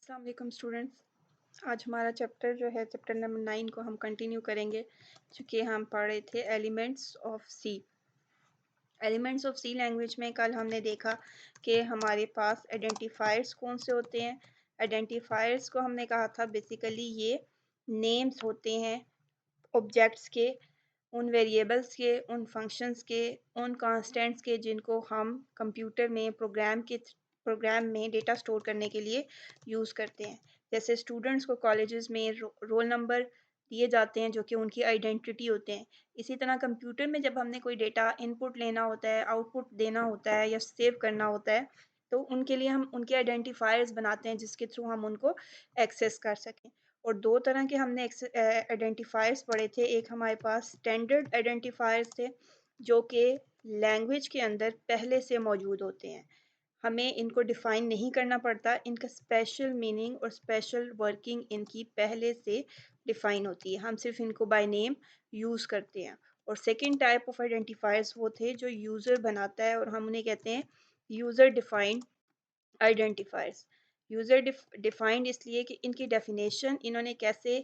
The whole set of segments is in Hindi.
अस्सलाम वालेकुम स्टूडेंट्स। आज हमारा चैप्टर जो है चैप्टर नंबर 9 को हम कंटिन्यू करेंगे। चूँकि हम पढ़ रहे थे elements of C. Elements of C language में कल हमने देखा कि हमारे पास आइडेंटिफायर्स कौन से होते हैं। आइडेंटिफायर्स को हमने कहा था बेसिकली ये नेम्स होते हैं ऑब्जेक्ट्स के, उन वेरिएबल्स के, उन फंक्शंस के, उन कांस्टेंट्स के जिनको हम कंप्यूटर में प्रोग्राम में डेटा स्टोर करने के लिए यूज़ करते हैं। जैसे स्टूडेंट्स को कॉलेजेस में रोल नंबर दिए जाते हैं जो कि उनकी आइडेंटिटी होते हैं। इसी तरह कंप्यूटर में जब हमने कोई डेटा इनपुट लेना होता है, आउटपुट देना होता है या सेव करना होता है, तो उनके लिए हम उनके आइडेंटिफायर्स बनाते हैं जिसके थ्रू हम उनको एक्सेस कर सकें। और दो तरह के हमने आइडेंटिफायर्स पढ़े थे। एक हमारे पास स्टैंडर्ड आइडेंटिफायर्स थे जो कि लैंग्वेज के अंदर पहले से मौजूद होते हैं, हमें इनको डिफ़ाइन नहीं करना पड़ता, इनका स्पेशल मीनिंग और स्पेशल वर्किंग इनकी पहले से डिफ़ाइन होती है, हम सिर्फ इनको बाय नेम यूज़ करते हैं। और सेकंड टाइप ऑफ आइडेंटिफायर्स वो थे जो यूज़र बनाता है और हम उन्हें कहते हैं यूज़र डिफ़ाइंड आइडेंटिफायर्स। यूज़र डिफ़ाइंड इसलिए कि इनकी डेफिनेशन, इन्होंने कैसे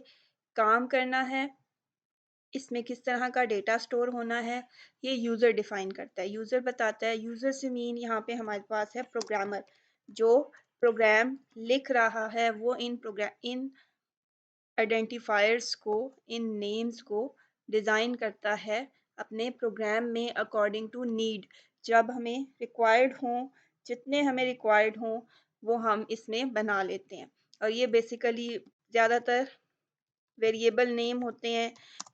काम करना है, इसमें किस तरह का डेटा स्टोर होना है, ये यूज़र डिफ़ाइन करता है। यूज़र बताता है, यूज़र से मीन यहाँ पे हमारे पास है प्रोग्रामर, जो प्रोग्राम लिख रहा है वो इन आइडेंटिफायर्स को, इन नेम्स को डिज़ाइन करता है अपने प्रोग्राम में अकॉर्डिंग टू नीड। जब हमें रिक्वायर्ड हों, जितने हमें रिक्वायर्ड हों, वो हम इसमें बना लेते हैं। और ये बेसिकली ज़्यादातर वेरिएबल नेम होते हैं,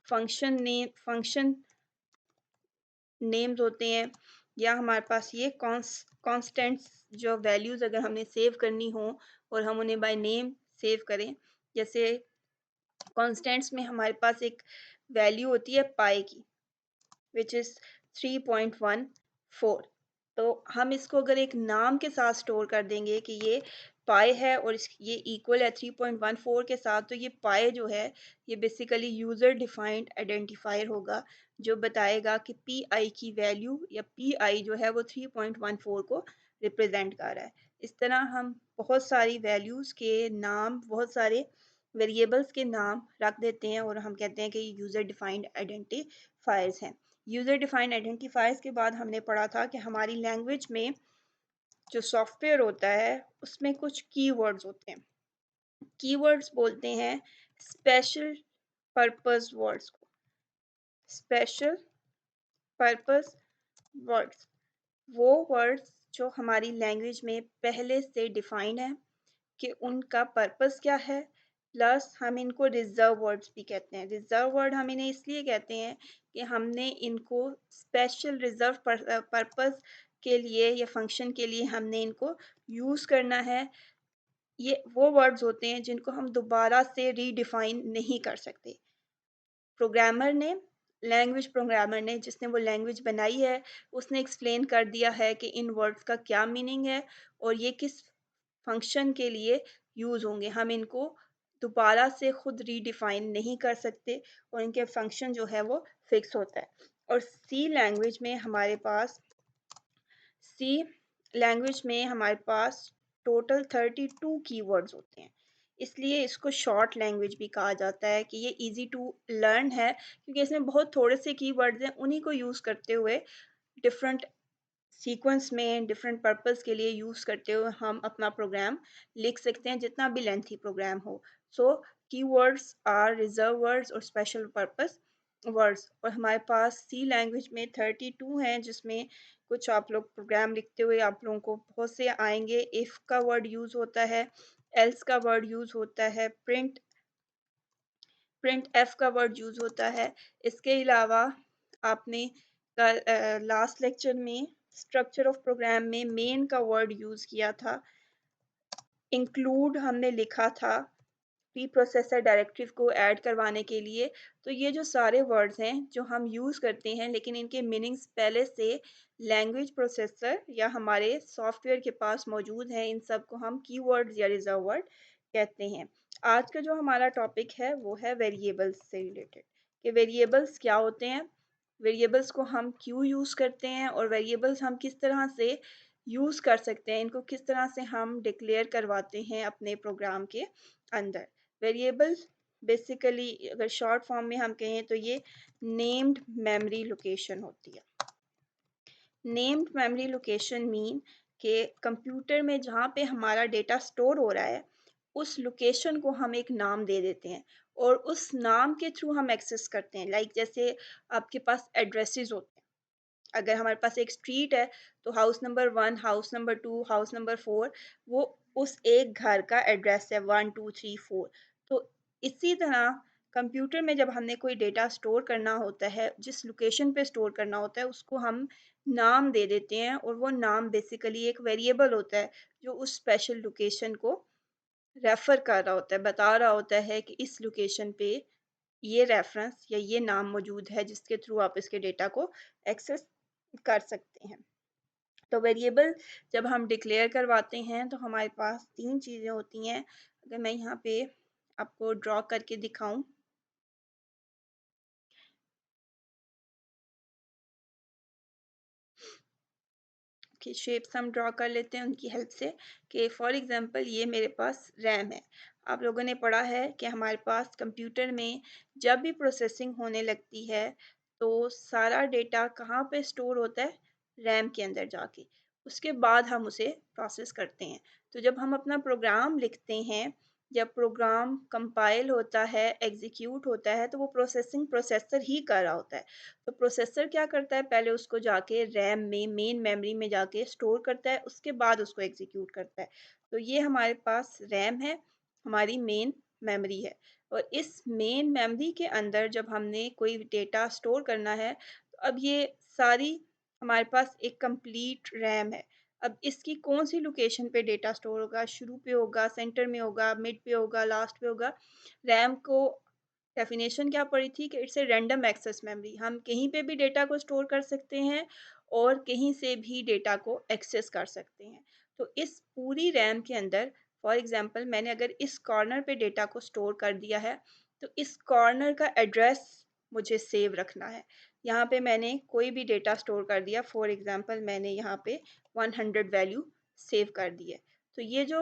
फंक्शन नेम्स होते हैं, या हमारे पास ये कॉन्स्टेंट्स जो वैल्यूज़ अगर हमने सेव करनी हो और हम उन्हें बाय नेम सेव करें। जैसे कॉन्स्टेंट्स में हमारे पास एक वैल्यू होती है पाई की, विच इज़ 3.14। तो हम इसको अगर एक नाम के साथ स्टोर कर देंगे कि ये पाई है और ये इक्वल है 3.14 के साथ, तो ये पाई जो है ये बेसिकली यूज़र डिफाइंड आइडेंटिफायर होगा जो बताएगा कि पी आई की वैल्यू या पी आई जो है वो 3.14 को रिप्रेजेंट कर रहा है। इस तरह हम बहुत सारी वैल्यूज़ के नाम, बहुत सारे वेरिएबल्स के नाम रख देते हैं और हम कहते हैं कि ये यूज़र डिफाइंड आइडेंटिफायर्स हैं। यूज़र डिफाइंड आइडेंटिफायर्स के बाद हमने पढ़ा था कि हमारी लैंग्वेज में जो सॉफ्टवेयर होता है उसमें कुछ कीवर्ड्स होते हैं। कीवर्ड्स बोलते हैं स्पेशल पर्पस वर्ड्स को, स्पेशल पर्पस वर्ड्स। वो वर्ड्स जो हमारी लैंग्वेज में पहले से डिफाइंड है कि उनका पर्पस क्या है, प्लस हम इनको रिजर्व वर्ड्स भी कहते हैं। रिजर्व वर्ड हम इन्हें इसलिए कहते हैं कि हमने इनको स्पेशल रिजर्व पर्पस के लिए या फंक्शन के लिए हमने इनको यूज़ करना है। ये वो वर्ड्स होते हैं जिनको हम दोबारा से रीडिफाइन नहीं कर सकते। प्रोग्रामर ने, लैंग्वेज प्रोग्रामर ने, जिसने वो लैंग्वेज बनाई है, उसने एक्सप्लेन कर दिया है कि इन वर्ड्स का क्या मीनिंग है और ये किस फंक्शन के लिए यूज़ होंगे। हम इनको दोबारा से खुद रीडिफाइन नहीं कर सकते और इनके फंक्शन जो है वो फिक्स होता है। और सी लैंग्वेज में हमारे पास टोटल 32 कीवर्ड्स होते हैं, इसलिए इसको शॉर्ट लैंग्वेज भी कहा जाता है कि ये इजी टू लर्न है क्योंकि इसमें बहुत थोड़े से कीवर्ड्स हैं, उन्हीं को यूज़ करते हुए डिफरेंट सीक्वेंस में डिफरेंट पर्पस के लिए यूज़ करते हुए हम अपना प्रोग्राम लिख सकते हैं, जितना भी लेंथी प्रोग्राम हो। सो कीवर्ड्स आर रिजर्व वर्ड्स और स्पेशल पर्पस वर्ड्स। और हमारे पास सी लैंग्वेज में 32 हैं, जिसमें कुछ आप लोग प्रोग्राम लिखते हुए आप लोगों को बहुत से आएंगे। इफ़ का वर्ड यूज़ होता है, एल्स का वर्ड यूज़ होता है, प्रिंट एफ का वर्ड यूज़ होता है। इसके अलावा आपने लास्ट लेक्चर में स्ट्रक्चर ऑफ प्रोग्राम में मेन का वर्ड यूज़ किया था, इंक्लूड हमने लिखा था प्री प्रोसेसर डायरेक्टिव को ऐड करवाने के लिए। तो ये जो सारे वर्ड्स हैं जो हम यूज़ करते हैं लेकिन इनके मीनिंग्स पहले से लैंग्वेज प्रोसेसर या हमारे सॉफ्टवेयर के पास मौजूद हैं, इन सब को हम कीवर्ड्स या रिजर्व वर्ड कहते हैं। आज का जो हमारा टॉपिक है वो है वेरिएबल्स से रिलेटेड, कि वेरिएबल्स क्या होते हैं, वेरिएबल्स को हम क्यों यूज़ करते हैं और वेरिएबल्स हम किस तरह से यूज़ कर सकते हैं, इनको किस तरह से हम डिक्लेयर करवाते हैं अपने प्रोग्राम के अंदर। वेरिएबल बेसिकली अगर शॉर्ट फॉर्म में हम कहें तो ये नेम्ड मेमोरी लोकेशन होती है। नेम्ड मेमोरी लोकेशन मीन कि कंप्यूटर में जहाँ पे हमारा डेटा स्टोर हो रहा है, उस लोकेशन को हम एक नाम दे देते हैं और उस नाम के थ्रू हम एक्सेस करते हैं। लाइक जैसे आपके पास एड्रेसेस होते हैं। अगर हमारे पास एक स्ट्रीट है तो house number 1, house number 2, house number 4 वो उस एक घर का एड्रेस है 1, 2, 3, 4। तो इसी तरह कंप्यूटर में जब हमने कोई डेटा स्टोर करना होता है, जिस लोकेशन पे स्टोर करना होता है उसको हम नाम दे देते हैं और वो नाम बेसिकली एक वेरिएबल होता है जो उस स्पेशल लोकेशन को रेफर कर रहा होता है, बता रहा होता है कि इस लोकेशन पे ये रेफरेंस या ये नाम मौजूद है जिसके थ्रू आप इसके डेटा को एक्सेस कर सकते हैं। तो वेरिएबल जब हम डिक्लेयर करवाते हैं तो हमारे पास 3 चीज़ें होती हैं। अगर मैं यहाँ पे आपको ड्रॉ करके दिखाऊँ कि शेप्स हम ड्रॉ कर लेते हैं उनकी हेल्प से कि फॉर एग्जांपल ये मेरे पास रैम है। आप लोगों ने पढ़ा है कि हमारे पास कंप्यूटर में जब भी प्रोसेसिंग होने लगती है तो सारा डेटा कहाँ पे स्टोर होता है? रैम के अंदर जाके। उसके बाद हम उसे प्रोसेस करते हैं। तो जब हम अपना प्रोग्राम लिखते हैं, जब प्रोग्राम कंपाइल होता है, एग्जीक्यूट होता है तो वो प्रोसेसिंग प्रोसेसर ही कर रहा होता है। तो प्रोसेसर क्या करता है पहले उसको जाके रैम में मेन मेमोरी में जाके स्टोर करता है उसके बाद उसको एग्जीक्यूट करता है। तो ये हमारे पास रैम है, हमारी मेन मेमोरी है और इस मेन मेमोरी के अंदर जब हमने कोई डेटा स्टोर करना है तो अब ये सारी हमारे पास एक कंप्लीट रैम है। अब इसकी कौन सी लोकेशन पे डेटा स्टोर होगा, शुरू पे होगा, सेंटर में होगा, मिड पे होगा, लास्ट पे होगा। रैम को डेफिनेशन क्या पड़ी थी कि it's a random access memory. हम कहीं पे भी डेटा को स्टोर कर सकते हैं और कहीं से भी डेटा को एक्सेस कर सकते हैं। तो इस पूरी रैम के अंदर फॉर एग्जांपल मैंने अगर इस कॉर्नर पे डेटा को स्टोर कर दिया है तो इस कॉर्नर का एड्रेस मुझे सेव रखना है। यहाँ पे मैंने कोई भी डेटा स्टोर कर दिया, फॉर एग्जांपल मैंने यहाँ पे 100 वैल्यू सेव कर दी है। तो ये जो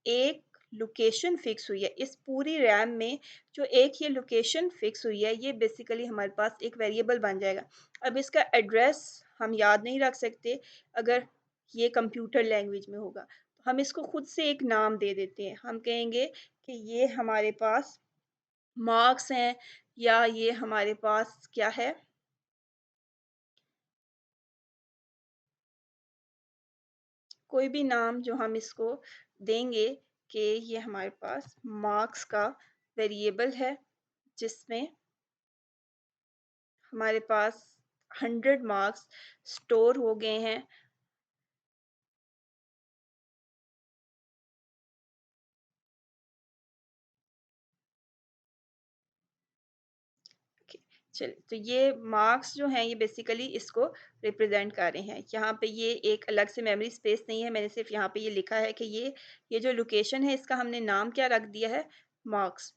एक लोकेशन फिक्स हुई है इस पूरी रैम में, जो एक ये लोकेशन फिक्स हुई है ये बेसिकली हमारे पास एक वेरिएबल बन जाएगा। अब इसका एड्रेस हम याद नहीं रख सकते अगर ये कंप्यूटर लैंग्वेज में होगा तो हम इसको खुद से एक नाम दे देते हैं। हम कहेंगे कि ये हमारे पास मार्क्स हैं या ये हमारे पास क्या है, कोई भी नाम जो हम इसको देंगे कि ये हमारे पास मार्क्स का वेरिएबल है जिसमें हमारे पास 100 मार्क्स स्टोर हो गए हैं। ओके, चलिए तो ये मार्क्स जो हैं ये बेसिकली इसको रिप्रेजेंट कर रहे हैं। यहाँ पे ये एक अलग से मेमोरी स्पेस नहीं है, मैंने सिर्फ यहाँ पे ये लिखा है कि ये जो लोकेशन है इसका हमने नाम क्या रख दिया है, मार्क्स।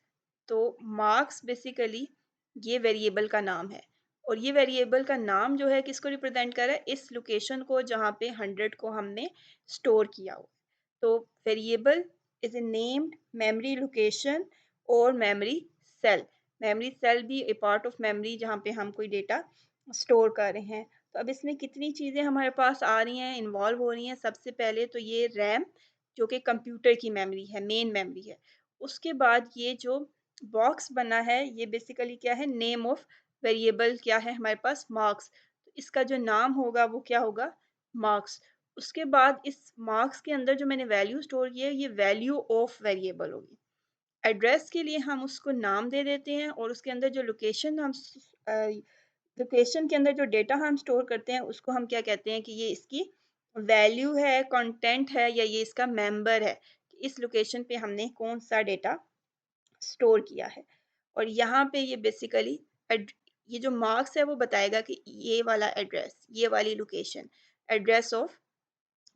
तो मार्क्स बेसिकली ये वेरिएबल का नाम है और ये वेरिएबल का नाम जो है किसको रिप्रेजेंट कर रहा है, इस लोकेशन को जहाँ पे 100 को हमने स्टोर किया हो। तो variable is a named memory location और मेमोरी सेल। मेमोरी सेल भी ए पार्ट ऑफ मेमोरी जहाँ पे हम कोई डेटा स्टोर कर रहे हैं। तो अब इसमें कितनी चीज़ें हमारे पास आ रही हैं, इन्वॉल्व हो रही हैं। सबसे पहले तो ये रैम जो कि कंप्यूटर की मेमोरी है, मेन मेमोरी है। उसके बाद ये जो बॉक्स बना है ये बेसिकली क्या है, नेम ऑफ वेरिएबल क्या है हमारे पास, मार्क्स। तो इसका जो नाम होगा वो क्या होगा, मार्क्स। उसके बाद इस मार्क्स के अंदर जो मैंने वैल्यू स्टोर की है ये वैल्यू ऑफ वेरिएबल होगी। एड्रेस के लिए हम उसको नाम दे देते हैं और उसके अंदर जो लोकेशन लोकेशन के अंदर जो डेटा हम स्टोर करते हैं उसको हम क्या कहते हैं कि ये इसकी वैल्यू है, कंटेंट है या ये इसका मेंबर है कि इस लोकेशन पे हमने कौन सा डेटा स्टोर किया है। और यहाँ पे ये बेसिकली ये जो मार्क्स है वो बताएगा कि ये वाला एड्रेस, ये वाली location, address of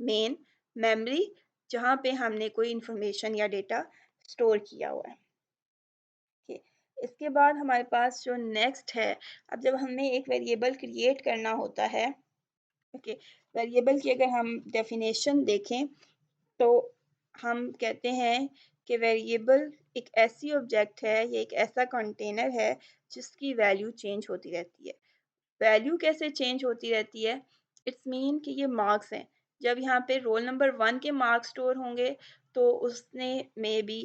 main memory जहाँ पे हमने कोई इंफॉर्मेशन या डेटा स्टोर किया हुआ है। ओके, इसके बाद हमारे पास जो नेक्स्ट है, अब जब हमें एक वेरिएबल क्रिएट करना होता है, ओके, वेरिएबल की अगर हम डेफिनेशन देखें तो हम कहते हैं कि वेरिएबल एक ऐसी ऑब्जेक्ट है, ये एक ऐसा कंटेनर है जिसकी वैल्यू चेंज होती रहती है। वैल्यू कैसे चेंज होती रहती है? इट्स मीन कि ये मार्क्स हैं। जब यहाँ पे रोल नंबर 1 के मार्क्स स्टोर होंगे तो उसने मे बी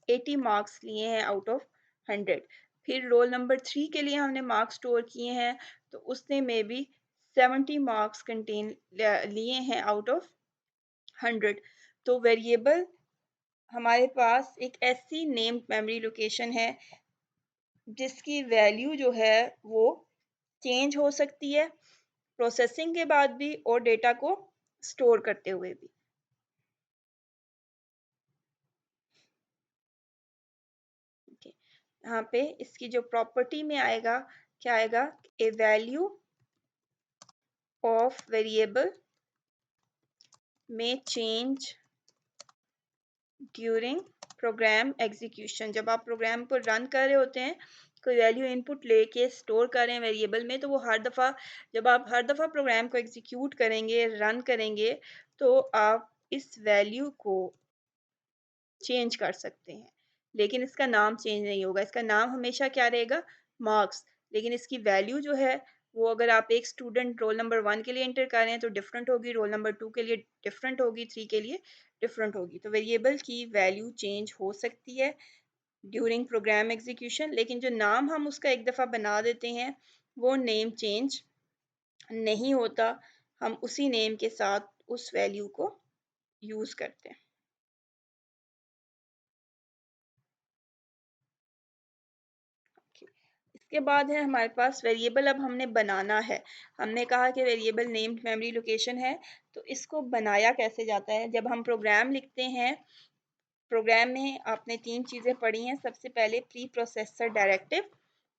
80 मार्क्स लिए हैं आउट ऑफ 100। फिर रोल नंबर 3 के लिए हमने मार्क्स स्टोर किए हैं तो उसने मे बी 70 मार्क्स कंटेन लिए हैं आउट ऑफ 100। तो वेरिएबल हमारे पास एक ऐसी नेम्ड मेमोरी लोकेशन है जिसकी वैल्यू जो है वो चेंज हो सकती है प्रोसेसिंग के बाद भी और डेटा को स्टोर करते हुए भी। okay. यहाँ पे इसकी जो प्रॉपर्टी में आएगा क्या आएगा, ए वैल्यू ऑफ वेरिएबल में चेंज ड्यूरिंग प्रोग्राम एग्जीक्यूशन। जब आप प्रोग्राम को रन कर रहे होते हैं, कोई वैल्यू इनपुट लेके स्टोर कर रहे हैं वेरिएबल में, तो वो हर दफ़ा जब आप हर दफ़ा प्रोग्राम को एग्जीक्यूट करेंगे, रन करेंगे, तो आप इस वैल्यू को चेंज कर सकते हैं। लेकिन इसका नाम चेंज नहीं होगा, इसका नाम हमेशा क्या रहेगा, मार्क्स। लेकिन इसकी वैल्यू जो है वो अगर आप एक स्टूडेंट रोल नंबर 1 के लिए एंटर कर रहे हैं तो डिफरेंट होगी, रोल नंबर 2 के लिए डिफरेंट होगी, 3 के लिए डिफरेंट होगी। तो वेरिएबल की वैल्यू चेंज हो सकती है ड्यूरिंग प्रोग्राम एग्जीक्यूशन, लेकिन जो नाम हम उसका एक दफ़ा बना देते हैं वो नेम चेंज नहीं होता। हम उसी नेम के साथ उस वैल्यू को यूज़ करते हैं। इसके बाद है हमारे पास वेरिएबल। अब हमने बनाना है, हमने कहा कि वेरिएबल नेम्ड मेमोरी लोकेशन है, तो इसको बनाया कैसे जाता है? जब हम प्रोग्राम लिखते हैं, प्रोग्राम में आपने 3 चीज़ें पढ़ी हैं। सबसे पहले प्री प्रोसेसर डायरेक्टिव,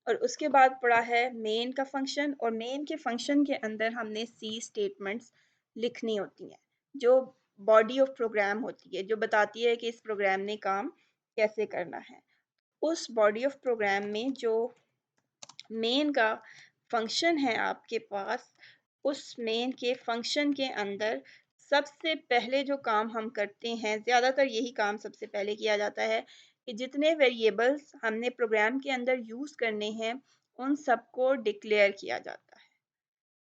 और उसके बाद पढ़ा है मेन का फंक्शन, और मेन के फंक्शन के अंदर हमने सी स्टेटमेंट्स लिखनी होती हैं जो बॉडी ऑफ प्रोग्राम होती है, जो बताती है कि इस प्रोग्राम ने काम कैसे करना है। उस बॉडी ऑफ प्रोग्राम में जो मेन का फंक्शन है आपके पास, उस मेन के फंक्शन के अंदर सबसे पहले जो काम हम करते हैं, ज़्यादातर यही काम सबसे पहले किया जाता है कि जितने वेरिएबल्स हमने प्रोग्राम के अंदर यूज़ करने हैं उन सबको डिक्लेयर किया जाता है।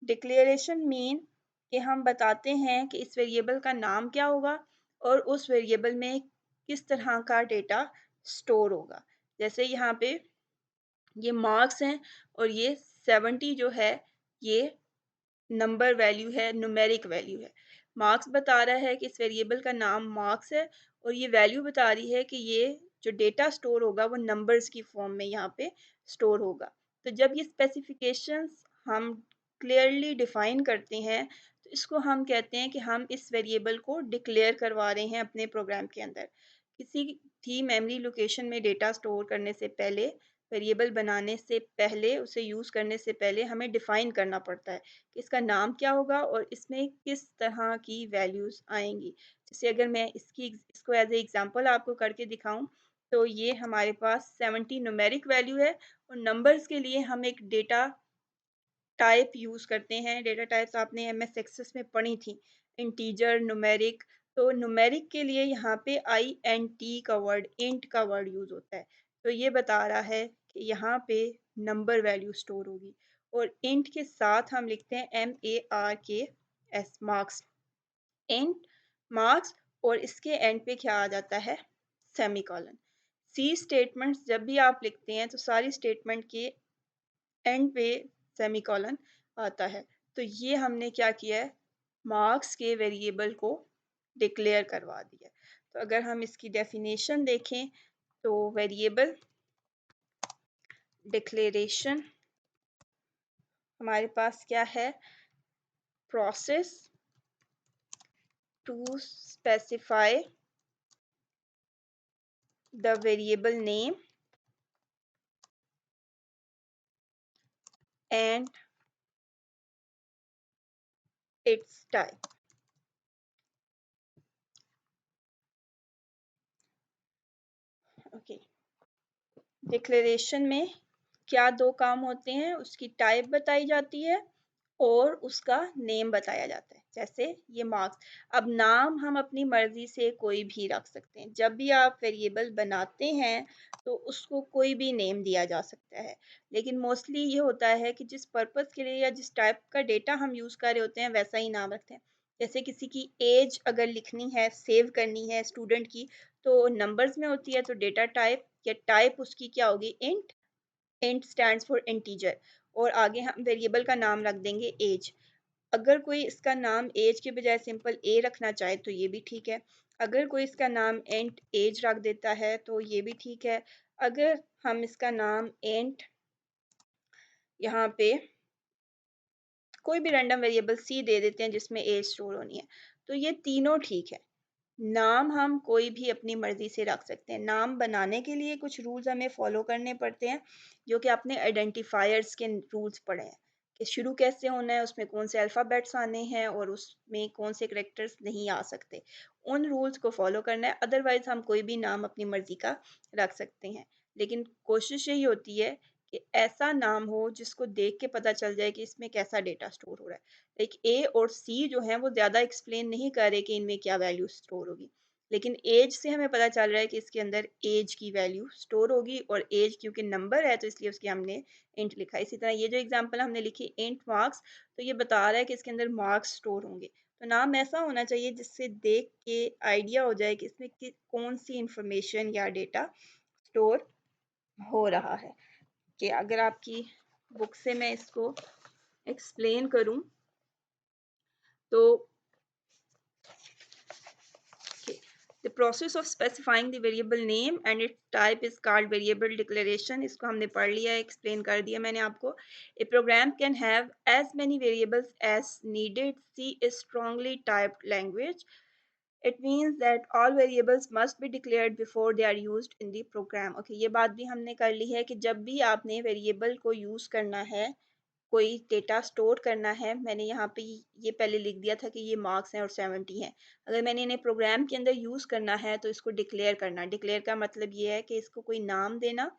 डिक्लेरेशन मीन कि हम बताते हैं कि इस वेरिएबल का नाम क्या होगा और उस वेरिएबल में किस तरह का डेटा स्टोर होगा। जैसे यहाँ पे ये मार्क्स हैं और ये 70 जो है ये नंबर वैल्यू है, न्यूमेरिक वैल्यू है। मार्क्स बता रहा है कि इस वेरिएबल का नाम मार्क्स है, और ये वैल्यू बता रही है कि ये जो डेटा स्टोर होगा वो नंबर्स की फॉर्म में यहाँ पे स्टोर होगा। तो जब ये स्पेसिफिकेशंस हम क्लियरली डिफाइन करते हैं तो इसको हम कहते हैं कि हम इस वेरिएबल को डिक्लेयर करवा रहे हैं अपने प्रोग्राम के अंदर। किसी भी मेमोरी लोकेशन में डेटा स्टोर करने से पहले, वेरिएबल बनाने से पहले, उसे यूज़ करने से पहले हमें डिफाइन करना पड़ता है कि इसका नाम क्या होगा और इसमें किस तरह की वैल्यूज़ आएंगी। जैसे अगर मैं इसको एज ए एग्जांपल आपको करके दिखाऊं, तो ये हमारे पास 70 न्यूमेरिक वैल्यू है, और नंबर्स के लिए हम एक डेटा टाइप यूज़ करते हैं। डेटा टाइप्स आपने एमएस एक्सेस में पढ़ी थी, इंटीजर, न्यूमेरिक। तो न्यूमेरिक के लिए यहाँ पे INT का वर्ड, इंट का वर्ड यूज़ होता है। तो ये बता रहा है कि यहाँ पे नंबर वैल्यू स्टोर होगी, और इंट के साथ हम लिखते हैं MARKS, मार्क्स, इंट मार्क्स, और इसके एंड पे क्या आ जाता है, सेमीकोलन। सी स्टेटमेंट्स जब भी आप लिखते हैं तो सारी स्टेटमेंट के एंड पे सेमीकोलन आता है। तो ये हमने क्या किया है, मार्क्स के वेरिएबल को डिक्लेयर करवा दिया। तो अगर हम इसकी डेफिनेशन देखें तो वेरिएबल डिक्लेरेशन हमारे पास क्या है, process to specify the variable name and its type. Okay, declaration में क्या दो काम होते हैं, उसकी टाइप बताई जाती है और उसका नेम बताया जाता है। जैसे ये मार्क्स, अब नाम हम अपनी मर्जी से कोई भी रख सकते हैं। जब भी आप वेरिएबल बनाते हैं तो उसको कोई भी नेम दिया जा सकता है, लेकिन मोस्टली ये होता है कि जिस पर्पस के लिए या जिस टाइप का डेटा हम यूज़ कर रहे होते हैं वैसा ही नाम रखते हैं। जैसे किसी की एज अगर लिखनी है, सेव करनी है स्टूडेंट की, तो नंबर्स में होती है, तो डेटा टाइप या टाइप उसकी क्या होगी, int. Int stands for integer, और आगे हम वेरिएबल का नाम रख देंगे एज। अगर कोई इसका नाम एज के बजाय सिंपल ए रखना चाहे तो ये भी ठीक है। अगर कोई इसका नाम इंट एज रख देता है तो ये भी ठीक है। अगर हम इसका नाम इंट यहाँ पे कोई भी रैंडम वेरिएबल सी दे देते हैं जिसमें एज स्टोर होनी है, तो ये तीनों ठीक है। नाम हम कोई भी अपनी मर्जी से रख सकते हैं। नाम बनाने के लिए कुछ रूल्स हमें फॉलो करने पड़ते हैं, जो कि आपने आइडेंटिफायर्स के रूल्स पढ़े हैं कि शुरू कैसे होना है, उसमें कौन से अल्फ़ाबेट्स आने हैं और उसमें कौन से कैरेक्टर्स नहीं आ सकते। उन रूल्स को फॉलो करना है, अदरवाइज हम कोई भी नाम अपनी मर्जी का रख सकते हैं। लेकिन कोशिश यही होती है कि ऐसा नाम हो जिसको देख के पता चल जाए कि इसमें कैसा डेटा स्टोर हो रहा है। लाइक ए और सी जो हैं वो ज़्यादा एक्सप्लेन नहीं कर रहे कि इनमें क्या वैल्यू स्टोर होगी, लेकिन एज से हमें पता चल रहा है कि इसके अंदर एज की वैल्यू स्टोर होगी, और एज क्योंकि नंबर है तो इसलिए उसके हमने इंट लिखा है। इसी तरह ये जो एग्जांपल हमने लिखी इंट मार्क्स, तो ये बता रहा है कि इसके अंदर मार्क्स स्टोर होंगे। तो नाम ऐसा होना चाहिए जिससे देख के आइडिया हो जाए कि इसमें कौन सी इंफॉर्मेशन या डेटा स्टोर हो रहा है। कि अगर आपकी बुक से मैं इसको एक्सप्लेन करूं तो okay, the process of specifying the variable name and its type is called variable declaration. इसको हमने पढ़ लिया है, एक्सप्लेन कर दिया मैंने आपको। A program can have as many variables as needed. C is strongly typed language. It means that all variables must be declared before they are used in the program. Okay, ये बात भी हमने कर ली है कि जब भी आपने वेरिएबल को यूज़ करना है, कोई डेटा स्टोर करना है, मैंने यहाँ पे ये पहले लिख दिया था कि ये मार्क्स हैं और 70 हैं। अगर मैंने इन्हें प्रोग्राम के अंदर यूज़ करना है तो इसको डिक्लेयर करना। डिक्लेयर का मतलब ये है कि इसको कोई नाम देना,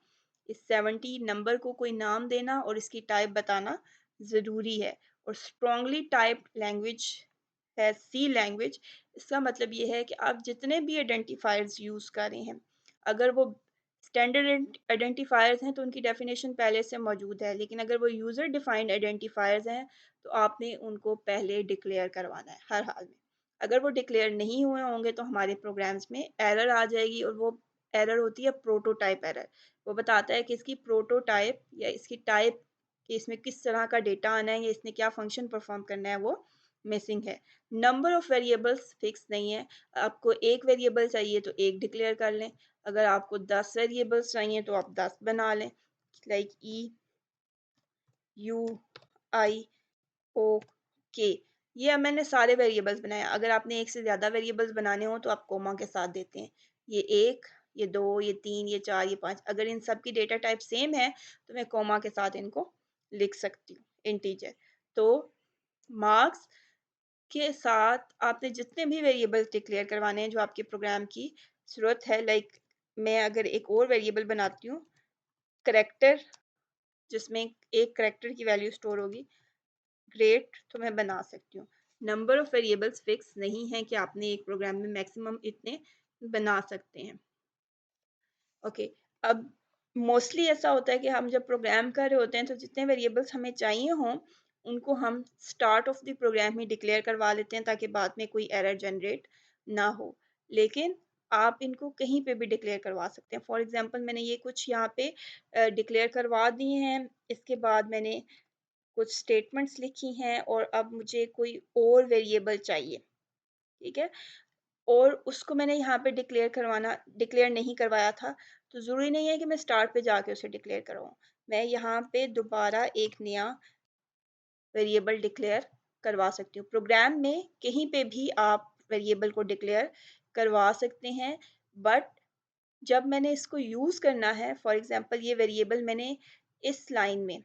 इस 70 नंबर को कोई नाम देना और इसकी टाइप बताना ज़रूरी है। और स्ट्रॉन्गली टाइप्ड लैंग्वेज है सी लैंग्वेज। इसका मतलब ये है कि आप जितने भी आइडेंटिफायर्स यूज़ कर रहे हैं, अगर वो स्टैंडर्ड आइडेंटिफायर्स हैं तो उनकी डेफिनेशन पहले से मौजूद है, लेकिन अगर वो यूज़र डिफाइंड आइडेंटिफायर्स हैं तो आपने उनको पहले डिक्लेयर करवाना है हर हाल में। अगर वो डिक्लेयर नहीं हुए होंगे तो हमारे प्रोग्राम्स में एरर आ जाएगी, और वो एरर होती है प्रोटोटाइप एरर। वो बताता है कि इसकी प्रोटोटाइप या इसकी टाइप, कि इसमें किस तरह का डेटा आना है या इसने क्या फंक्शन परफॉर्म करना है, वो मिसिंग है। नंबर ऑफ वेरिएबल्स फिक्स नहीं है। आपको एक वेरिएबल चाहिए तो एक डिक्लेयर कर लें, अगर आपको 10 वेरिएबल्स चाहिए तो आप 10 बना लें। लाइक ई यू आई ओ के, ये अब मैंने सारे वेरिएबल्स बनाए। अगर आपने एक से ज़्यादा वेरिएबल्स बनाने हो तो आप कोमा के साथ देते हैं। ये एक, ये दो, ये तीन, ये चार, ये पाँच। अगर इन सब की डेटा टाइप सेम है तो मैं कोमा के साथ इनको लिख सकती हूँ, इंटीजर। तो मार्क्स के साथ आपने जितने भी वेरिएबल्स डिक्लेयर करवाने हैं जो आपके प्रोग्राम की ज़रूरत है, लाइक मैं अगर एक और वेरिएबल बनाती हूँ करैक्टर, जिसमें एक करैक्टर की वैल्यू स्टोर होगी, ग्रेट, तो मैं बना सकती हूँ। नंबर ऑफ वेरिएबल्स फिक्स नहीं है कि आपने एक प्रोग्राम में मैक्सिमम इतने बना सकते हैं। ओके, अब मोस्टली ऐसा होता है कि हम जब प्रोग्राम कर रहे होते हैं तो जितने वेरिएबल्स हमें चाहिए हों उनको हम स्टार्ट ऑफ द प्रोग्राम ही डिक्लेयर करवा लेते हैं ताकि बाद में कोई एरर जनरेट ना हो। लेकिन आप इनको कहीं पे भी डिक्लेयर करवा सकते हैं। फॉर एग्जांपल मैंने ये कुछ यहाँ पे डिक्लेयर करवा दिए हैं, इसके बाद मैंने कुछ स्टेटमेंट्स लिखी हैं और अब मुझे कोई और वेरिएबल चाहिए, ठीक है, और उसको मैंने यहाँ पे डिक्लेयर नहीं करवाया था, तो ज़रूरी नहीं है कि मैं स्टार्ट पे जाके उसे डिक्लेयर करवाऊँ। मैं यहाँ पे दोबारा एक नया वेरिएबल डिक्लेयर करवा सकती हूँ। प्रोग्राम में कहीं पे भी आप वेरिएबल को डिक्लेयर करवा सकते हैं, बट जब मैंने इसको यूज़ करना है, फॉर एग्जांपल ये वेरिएबल मैंने इस लाइन में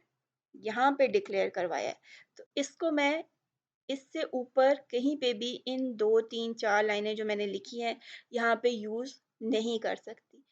यहाँ पे डिक्लेयर करवाया है, तो इसको मैं इससे ऊपर कहीं पे भी इन 2, 3, 4 लाइनें जो मैंने लिखी हैं, यहाँ पे यूज़ नहीं कर सकती।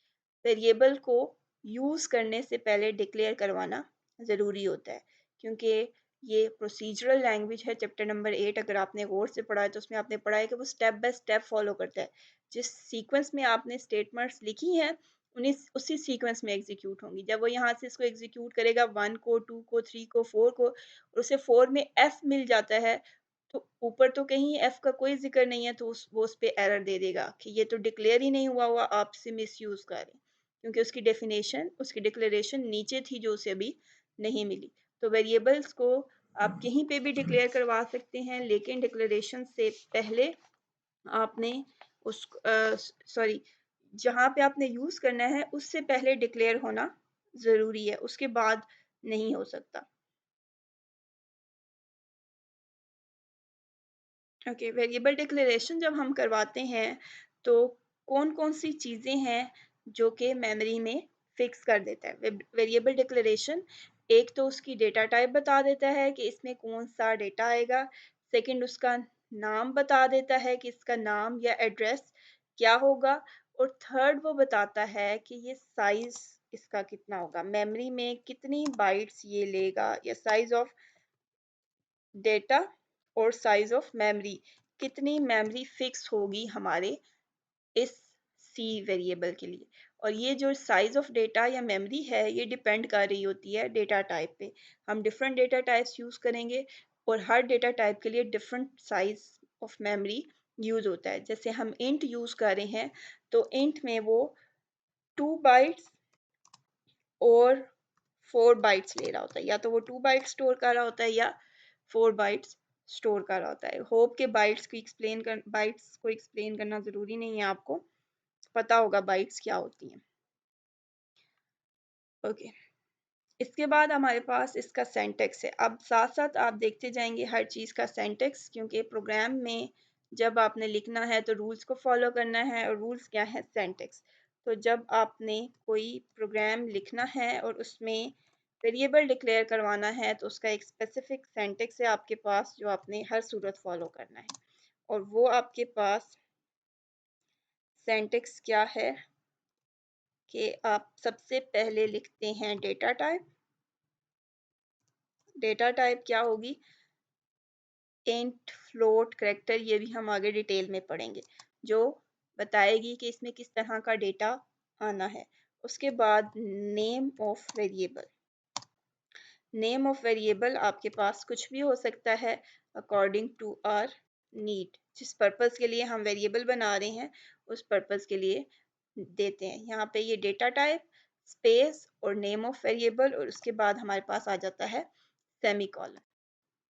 वेरिएबल को यूज़ करने से पहले डिक्लेयर करवाना ज़रूरी होता है, क्योंकि ये प्रोसीजरल लैंग्वेज है चैप्टर नंबर 8। अगर आपने गौर से पढ़ा है तो उसमें आपने पढ़ा है कि वो स्टेप बाय स्टेप फॉलो करता है। जिस सीक्वेंस में आपने स्टेटमेंट्स लिखी हैं उन्हीं उसी सीक्वेंस में एग्जीक्यूट होंगी। जब वो यहाँ से इसको एग्जीक्यूट करेगा 1 को, 2 को, 3 को, 4 को, और उसे 4 में एफ मिल जाता है, तो ऊपर तो कहीं एफ का कोई जिक्र नहीं है, तो वो उस पे एरर दे देगा कि ये तो डिक्लेयर ही नहीं हुआ, आपसे मिसयूज कर रहे हैं, क्योंकि उसकी डेफिनेशन, उसकी डिक्लेरेशन नीचे थी जो उसे अभी नहीं मिली। तो वेरिएबल्स को आप कहीं पे भी डिक्लेयर करवा सकते हैं, लेकिन डिक्लेरेशन से पहले आपने उस सॉरी, जहाँ पे आपने यूज करना है उससे पहले डिक्लेयर होना जरूरी है, उसके बाद नहीं हो सकता। ओके, वेरिएबल डिक्लेरेशन जब हम करवाते हैं तो कौन कौन सी चीज़ें हैं जो कि मेमोरी में फिक्स कर देता है वेरिएबल डिक्लेरेशन? एक तो उसकी डेटा टाइप बता देता है कि इसमें कौन सा डेटा आएगा। सेकंड, उसका नाम बता देता है कि इसका नाम या एड्रेस क्या होगा। और थर्ड, वो बताता है कि ये साइज इसका कितना होगा, मेमोरी में कितनी बाइट्स ये लेगा, या साइज ऑफ डेटा और साइज ऑफ मेमोरी, कितनी मेमोरी फिक्स होगी हमारे इस सी वेरिएबल के लिए। और ये जो साइज ऑफ डेटा या मेमोरी है ये डिपेंड कर रही होती है डेटा टाइप पे। हम डिफरेंट डेटा टाइप्स यूज करेंगे और हर डेटा टाइप के लिए different size of memory use होता है। जैसे हम इंट यूज कर रहे हैं तो इंट में वो 2 बाइट्स और 4 बाइट्स ले रहा होता है, या तो वो 2 बाइट्स स्टोर कर रहा होता है या 4 बाइट्स स्टोर कर रहा होता है। होप के बाइट्स को एक्सप्लेन करना ज़रूरी नहीं है, आपको पता होगा बाइट्स क्या होती हैं। ओके, इसके बाद हमारे पास इसका सेंटेक्स है। अब साथ साथ आप देखते जाएंगे हर चीज़ का सेंटेक्स, क्योंकि प्रोग्राम में जब आपने लिखना है तो रूल्स को फॉलो करना है, और रूल्स क्या है? सेंटेक्स। तो जब आपने कोई प्रोग्राम लिखना है और उसमें वेरिएबल डिक्लेयर करवाना है तो उसका एक स्पेसिफिक सेंटेक्स है आपके पास जो आपने हर सूरत फॉलो करना है। और वो आपके पास सेंटेक्स क्या है कि आप सबसे पहले लिखते हैं डेटा टाइप। डेटा टाइप क्या होगी? इंट, फ्लोट, करेक्टर, ये भी हम आगे डिटेल में पढ़ेंगे, जो बताएगी कि इसमें किस तरह का डेटा आना है। उसके बाद name of variable. Name of variable आपके पास कुछ भी हो सकता है अकॉर्डिंग टू आवर नीड। जिस पर्पस के लिए हम वेरिएबल बना रहे हैं उस पर्पस के लिए देते हैं। यहाँ पे ये डेटा टाइप, स्पेस और नेम ऑफ वेरिएबल, और उसके बाद हमारे पास आ जाता है सेमीकोलन।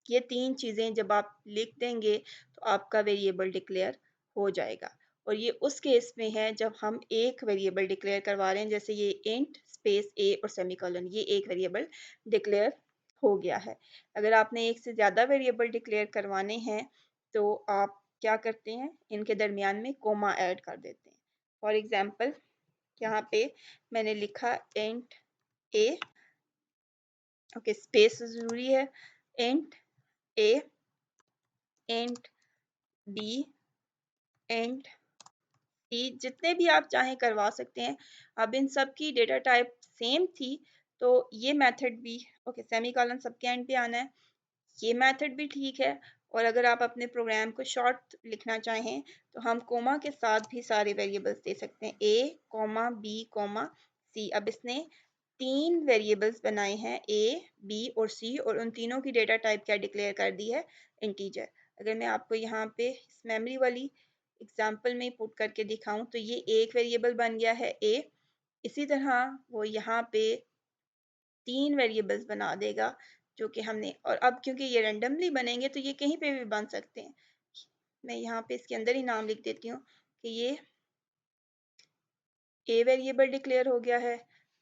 ये 3 चीज़ें जब आप लिख देंगे तो आपका वेरिएबल डिक्लेयर हो जाएगा। और ये उस केस में है जब हम एक वेरिएबल डिक्लेयर करवा रहे हैं, जैसे ये इंट, स्पेस ए और सेमीकोलन, ये एक वेरिएबल डिक्लेयर हो गया है। अगर आपने एक से ज़्यादा वेरिएबल डिक्लेयर करवाने हैं तो आप क्या करते हैं? इनके दरमियान में कोमा ऐड कर देते हैं। फॉर एग्जाम्पल, यहाँ पे मैंने लिखा इंट ए, ओके, स्पेस ज़रूरी है, इंट ए, इंट बी, इंट सी, जितने भी आप चाहें करवा सकते हैं। अब इन सब की डेटा टाइप सेम थी तो ये मेथड भी, ओके, सेमीकोलन सबके एंड पे आना है, ये मेथड भी ठीक है। और अगर आप अपने प्रोग्राम को शॉर्ट लिखना चाहें तो हम कोमा के साथ भी सारे वेरिएबल्स दे सकते हैं, ए कोमा बी कोमा सी। अब इसने 3 वेरिएबल्स बनाए हैं, ए, बी और सी, और उन तीनों की डेटा टाइप क्या डिक्लेयर कर दी है? इंटीजर। अगर मैं आपको यहाँ पे इस मेमोरी वाली एग्जाम्पल में पुट करके दिखाऊं तो ये एक वेरिएबल बन गया है ए। इसी तरह वो यहाँ पे 3 वेरिएबल्स बना देगा जो कि हमने, और अब क्योंकि ये रेंडमली बनेंगे तो ये कहीं पे भी बन सकते हैं। मैं यहाँ पे इसके अंदर ही नाम लिख देती हूँ कि ये ए वेरिएबल डिक्लेयर हो गया है,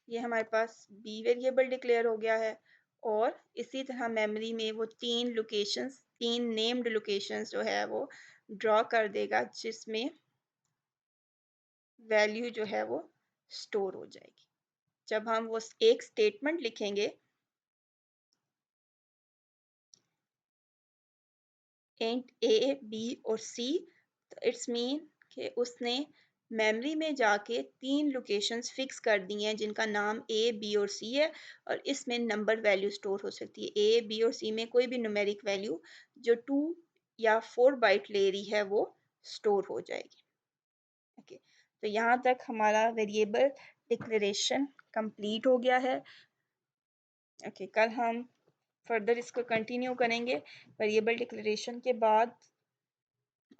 ये हमारे पास बी वेरिएबल डिक्लेयर हो गया है, और इसी तरह मेमोरी में वो 3 लोकेशंस, 3 नेम्ड लोकेशंस जो है वो ड्रॉ कर देगा, जिसमें वैल्यू जो है वो स्टोर हो जाएगी। जब हम वो एक स्टेटमेंट लिखेंगे इंट ए, बी और सी, तो इट्स मीन कि उसने मेमोरी में जाके 3 लोकेशंस फिक्स कर दी हैं जिनका नाम ए, बी और सी है और इसमें नंबर वैल्यू स्टोर हो सकती है। ए, बी और सी में कोई भी न्यूमेरिक वैल्यू जो 2 या 4 बाइट ले रही है वो स्टोर हो जाएगी। ओके, तो यहाँ तक हमारा वेरिएबल डिक्लेरेशन कंप्लीट हो गया है। ओके, कल हम फर्दर इसको कंटिन्यू करेंगे। वेरिएबल डिक्लेरेशन के बाद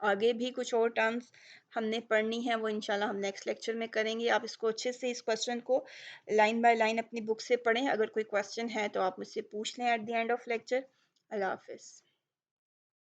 आगे भी कुछ और टर्म्स हमने पढ़नी है, वो इंशाल्लाह हम नेक्स्ट लेक्चर में करेंगे। आप इसको अच्छे से इस क्वेश्चन को लाइन बाय लाइन अपनी बुक से पढ़ें। अगर कोई क्वेश्चन है तो आप मुझसे पूछ लें at the end of lecture. अल्लाह हाफिज़।